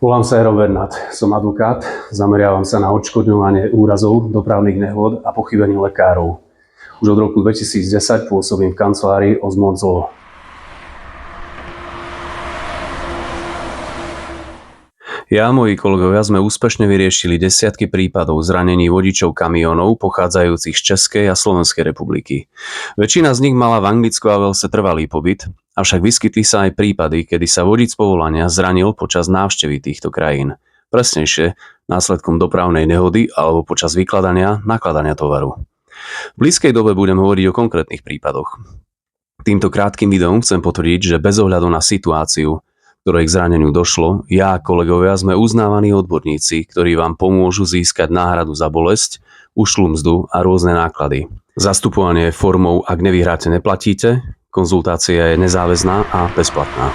Volám sa Jaro Bernát, som advokát, zameriavam sa na odškodňovanie úrazov, dopravných nehôd a pochybení lekárov. Už od roku 2010 pôsobím v kancelárii Osmond Law. Ja a moji kolegovia sme úspešne vyriešili desiatky prípadov zranení vodičov kamiónov pochádzajúcich z Českej a Slovenskej republiky. Väčšina z nich mala v Anglicku a Walese trvalý pobyt, avšak vyskytli sa aj prípady, kedy sa vodič z povolania zranil počas návštevy týchto krajín. Presnejšie, následkom dopravnej nehody alebo počas nakladania tovaru. V blízkej dobe budem hovoriť o konkrétnych prípadoch. Týmto krátkym videom chcem potvrdiť, že bez ohľadu na situáciu, ktorej k zraneniu došlo, ja a kolegovia sme uznávaní odborníci, ktorí vám pomôžu získať náhradu za bolesť, ušlú mzdu a rôzne náklady. Zastupovanie formou, ak nevyhráte, neplatíte, konzultácia je nezáväzná a bezplatná.